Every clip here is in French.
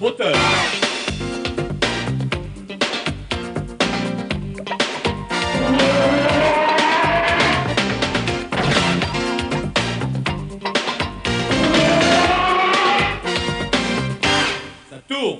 Moteur. Ça tourne.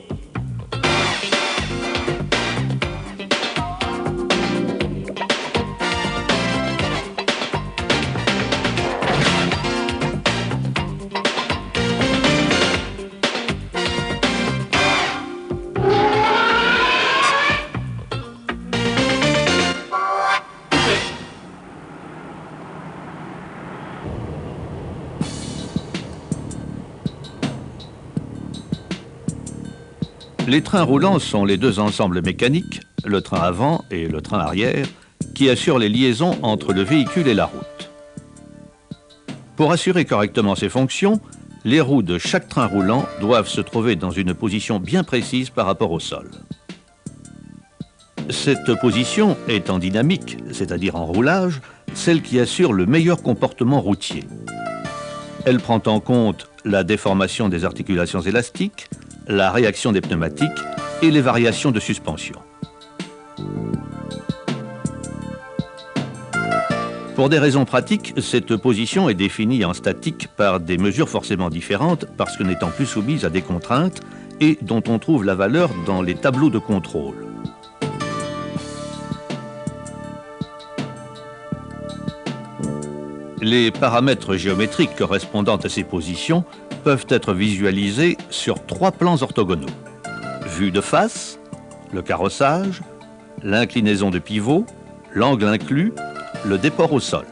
Les trains roulants sont les deux ensembles mécaniques, le train avant et le train arrière, qui assurent les liaisons entre le véhicule et la route. Pour assurer correctement ces fonctions, les roues de chaque train roulant doivent se trouver dans une position bien précise par rapport au sol. Cette position est en dynamique, c'est-à-dire en roulage, celle qui assure le meilleur comportement routier. Elle prend en compte la déformation des articulations élastiques, la réaction des pneumatiques et les variations de suspension. Pour des raisons pratiques, cette position est définie en statique par des mesures forcément différentes parce que n'étant plus soumise à des contraintes et dont on trouve la valeur dans les tableaux de contrôle. Les paramètres géométriques correspondant à ces positions peuvent être visualisés sur trois plans orthogonaux. Vue de face, le carrossage, l'inclinaison de pivot, l'angle inclus, le déport au sol.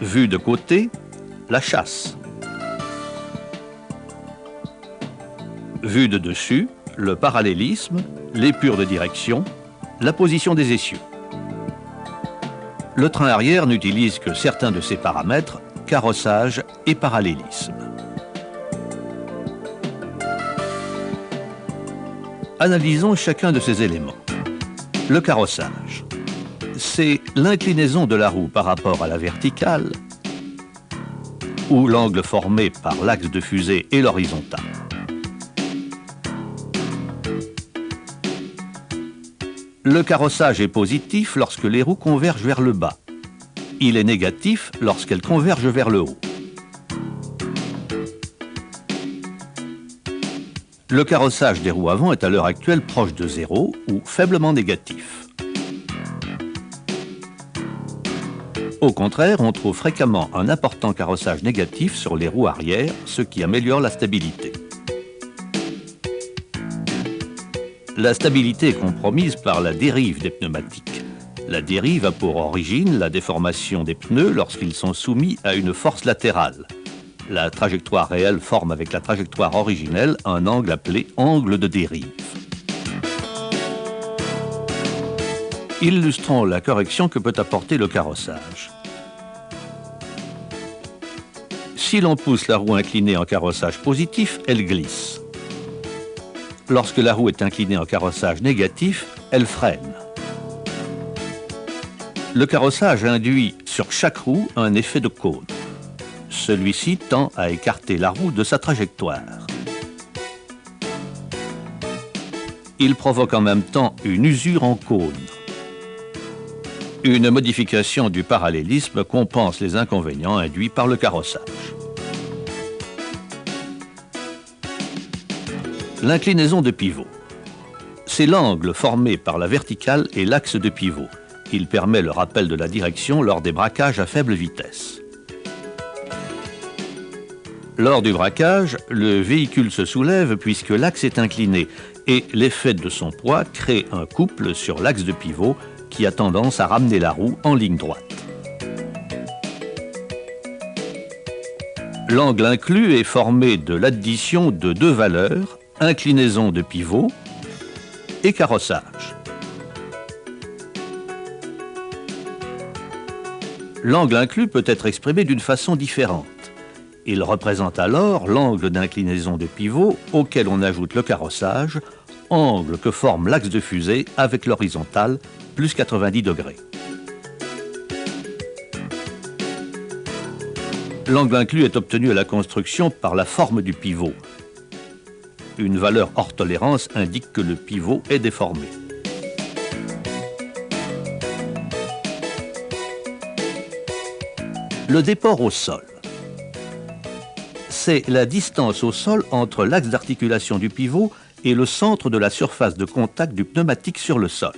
Vue de côté, la chasse. Vue de dessus, le parallélisme, l'épure de direction, la position des essieux. Le train arrière n'utilise que certains de ces paramètres, carrossage et parallélisme. Analysons chacun de ces éléments. Le carrossage, c'est l'inclinaison de la roue par rapport à la verticale ou l'angle formé par l'axe de fusée et l'horizontale. Le carrossage est positif lorsque les roues convergent vers le bas. Il est négatif lorsqu'elles convergent vers le haut. Le carrossage des roues avant est à l'heure actuelle proche de zéro ou faiblement négatif. Au contraire, on trouve fréquemment un important carrossage négatif sur les roues arrière, ce qui améliore la stabilité. La stabilité est compromise par la dérive des pneumatiques. La dérive a pour origine la déformation des pneus lorsqu'ils sont soumis à une force latérale. La trajectoire réelle forme avec la trajectoire originelle un angle appelé angle de dérive. Illustrons la correction que peut apporter le carrossage. Si l'on pousse la roue inclinée en carrossage positif, elle glisse. Lorsque la roue est inclinée en carrossage négatif, elle freine. Le carrossage induit sur chaque roue un effet de cône. Celui-ci tend à écarter la roue de sa trajectoire. Il provoque en même temps une usure en cône. Une modification du parallélisme compense les inconvénients induits par le carrossage. L'inclinaison de pivot. C'est l'angle formé par la verticale et l'axe de pivot. Il permet le rappel de la direction lors des braquages à faible vitesse. Lors du braquage, le véhicule se soulève puisque l'axe est incliné et l'effet de son poids crée un couple sur l'axe de pivot qui a tendance à ramener la roue en ligne droite. L'angle inclus est formé de l'addition de deux valeurs, inclinaison de pivot et carrossage. L'angle inclus peut être exprimé d'une façon différente. Il représente alors l'angle d'inclinaison des pivots auquel on ajoute le carrossage, angle que forme l'axe de fusée avec l'horizontale, plus 90 degrés. L'angle inclus est obtenu à la construction par la forme du pivot. Une valeur hors tolérance indique que le pivot est déformé. Le déport au sol. C'est la distance au sol entre l'axe d'articulation du pivot et le centre de la surface de contact du pneumatique sur le sol.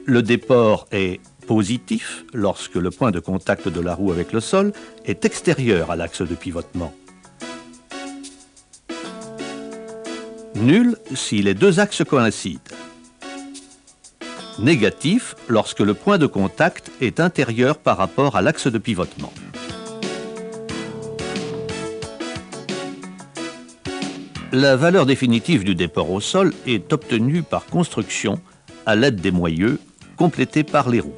Le déport est positif lorsque le point de contact de la roue avec le sol est extérieur à l'axe de pivotement. Nul si les deux axes coïncident. Négatif lorsque le point de contact est intérieur par rapport à l'axe de pivotement. La valeur définitive du déport au sol est obtenue par construction à l'aide des moyeux complétés par les roues.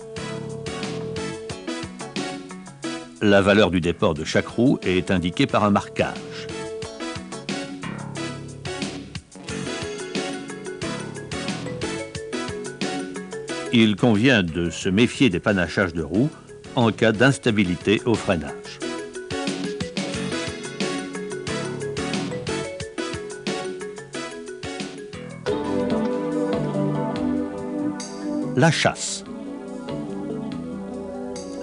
La valeur du déport de chaque roue est indiquée par un marquage. Il convient de se méfier des panachages de roues en cas d'instabilité au freinage. La chasse.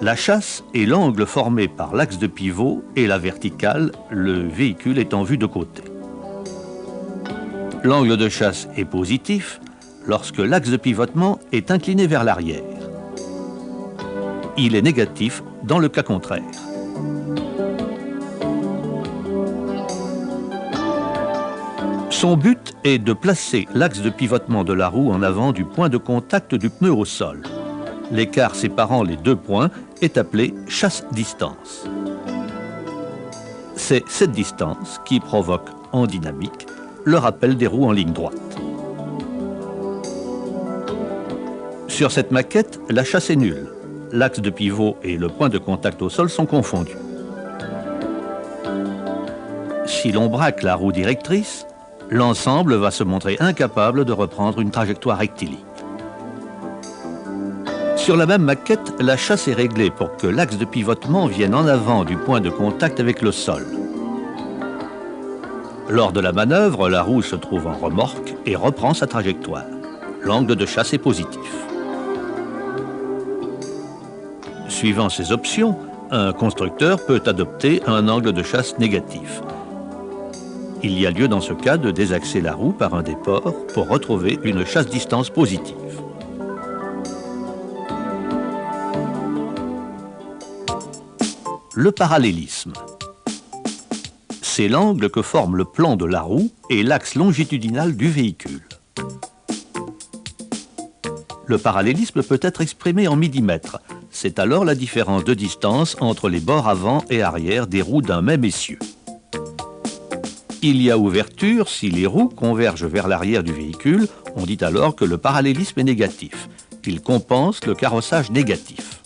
La chasse est l'angle formé par l'axe de pivot et la verticale, le véhicule est en vue de côté. L'angle de chasse est positif lorsque l'axe de pivotement est incliné vers l'arrière. Il est négatif dans le cas contraire. Son but est de placer l'axe de pivotement de la roue en avant du point de contact du pneu au sol. L'écart séparant les deux points est appelé chasse-distance. C'est cette distance qui provoque en dynamique le rappel des roues en ligne droite. Sur cette maquette, la chasse est nulle. L'axe de pivot et le point de contact au sol sont confondus. Si l'on braque la roue directrice, l'ensemble va se montrer incapable de reprendre une trajectoire rectiligne. Sur la même maquette, la chasse est réglée pour que l'axe de pivotement vienne en avant du point de contact avec le sol. Lors de la manœuvre, la roue se trouve en remorque et reprend sa trajectoire. L'angle de chasse est positif. Suivant ces options, un constructeur peut adopter un angle de chasse négatif. Il y a lieu dans ce cas de désaxer la roue par un déport pour retrouver une chasse-distance positive. Le parallélisme. C'est l'angle que forme le plan de la roue et l'axe longitudinal du véhicule. Le parallélisme peut être exprimé en millimètres. C'est alors la différence de distance entre les bords avant et arrière des roues d'un même essieu. Il y a ouverture si les roues convergent vers l'arrière du véhicule. On dit alors que le parallélisme est négatif. Il compense le carrossage négatif.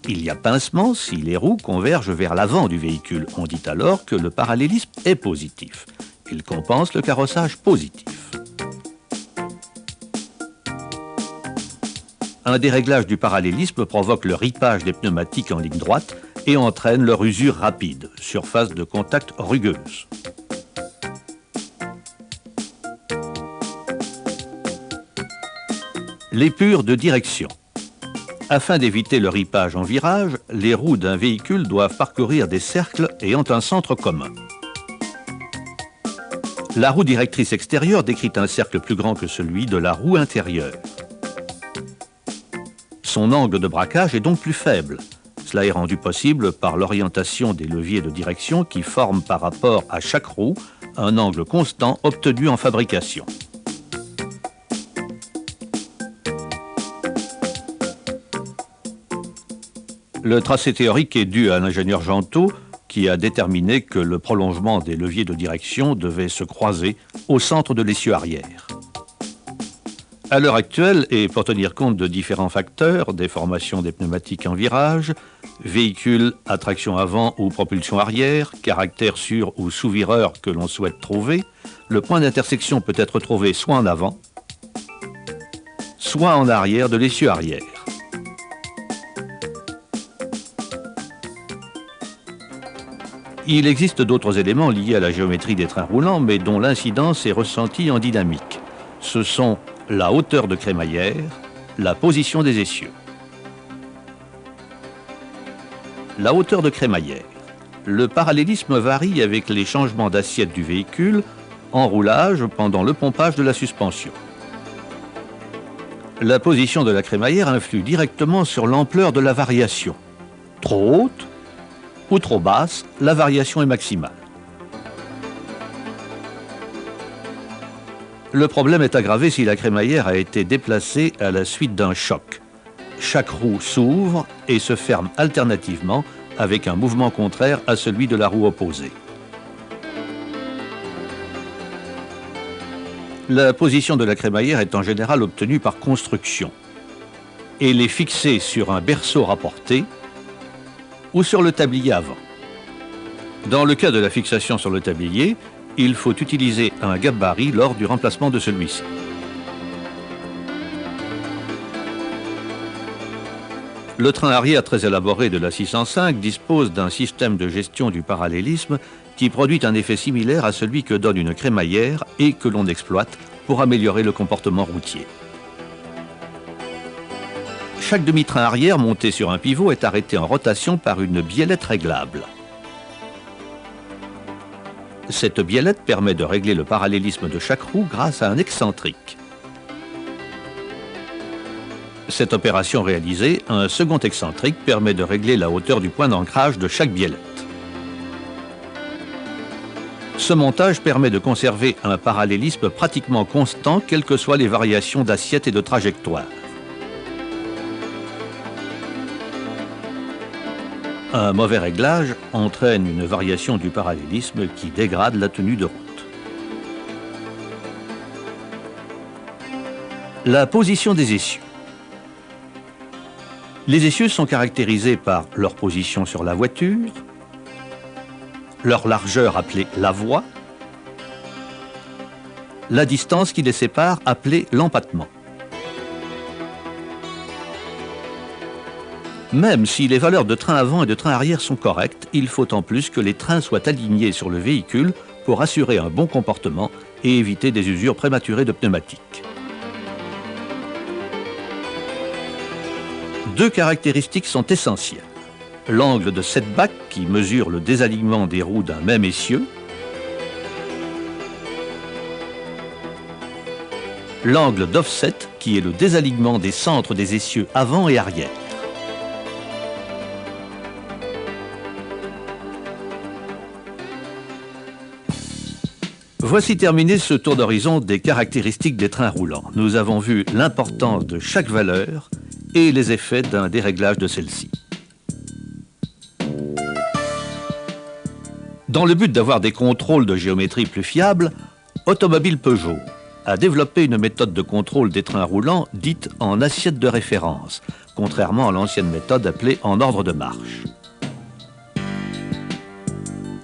Il y a pincement si les roues convergent vers l'avant du véhicule. On dit alors que le parallélisme est positif. Il compense le carrossage positif. Un déréglage du parallélisme provoque le ripage des pneumatiques en ligne droite et entraîne leur usure rapide, surface de contact rugueuse. L'épure de direction. Afin d'éviter le ripage en virage, les roues d'un véhicule doivent parcourir des cercles ayant un centre commun. La roue directrice extérieure décrit un cercle plus grand que celui de la roue intérieure. Son angle de braquage est donc plus faible. Cela est rendu possible par l'orientation des leviers de direction qui forment par rapport à chaque roue un angle constant obtenu en fabrication. Le tracé théorique est dû à l'ingénieur Gentot qui a déterminé que le prolongement des leviers de direction devait se croiser au centre de l'essieu arrière. À l'heure actuelle, et pour tenir compte de différents facteurs, déformation des pneumatiques en virage, véhicule à traction avant ou propulsion arrière, caractère sur ou sous-vireur que l'on souhaite trouver, le point d'intersection peut être trouvé soit en avant, soit en arrière de l'essieu arrière. Il existe d'autres éléments liés à la géométrie des trains roulants, mais dont l'incidence est ressentie en dynamique. Ce sont la hauteur de crémaillère, la position des essieux. La hauteur de crémaillère. Le parallélisme varie avec les changements d'assiette du véhicule en roulage pendant le pompage de la suspension. La position de la crémaillère influe directement sur l'ampleur de la variation. Trop haute ou trop basse, la variation est maximale. Le problème est aggravé si la crémaillère a été déplacée à la suite d'un choc. Chaque roue s'ouvre et se ferme alternativement avec un mouvement contraire à celui de la roue opposée. La position de la crémaillère est en général obtenue par construction. Elle est fixée sur un berceau rapporté ou sur le tablier avant. Dans le cas de la fixation sur le tablier, il faut utiliser un gabarit lors du remplacement de celui-ci. Le train arrière très élaboré de la 605 dispose d'un système de gestion du parallélisme qui produit un effet similaire à celui que donne une crémaillère et que l'on exploite pour améliorer le comportement routier. Chaque demi-train arrière monté sur un pivot est arrêté en rotation par une biellette réglable. Cette biellette permet de régler le parallélisme de chaque roue grâce à un excentrique. Cette opération réalisée, un second excentrique permet de régler la hauteur du point d'ancrage de chaque biellette. Ce montage permet de conserver un parallélisme pratiquement constant, quelles que soient les variations d'assiette et de trajectoire. Un mauvais réglage entraîne une variation du parallélisme qui dégrade la tenue de route. La position des essieux. Les essieux sont caractérisés par leur position sur la voiture, leur largeur appelée la voie, la distance qui les sépare appelée l'empattement. Même si les valeurs de train avant et de train arrière sont correctes, il faut en plus que les trains soient alignés sur le véhicule pour assurer un bon comportement et éviter des usures prématurées de pneumatiques. Deux caractéristiques sont essentielles. L'angle de setback qui mesure le désalignement des roues d'un même essieu, l'angle d'offset qui est le désalignement des centres des essieux avant et arrière. Voici terminé ce tour d'horizon des caractéristiques des trains roulants. Nous avons vu l'importance de chaque valeur et les effets d'un déréglage de celle-ci. Dans le but d'avoir des contrôles de géométrie plus fiables, Automobile Peugeot a développé une méthode de contrôle des trains roulants dite en assiette de référence, contrairement à l'ancienne méthode appelée en ordre de marche.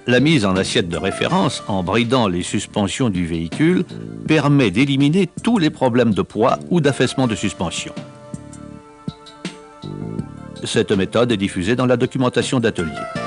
La mise en assiette de référence, en bridant les suspensions du véhicule, permet d'éliminer tous les problèmes de poids ou d'affaissement de suspension. Cette méthode est diffusée dans la documentation d'atelier.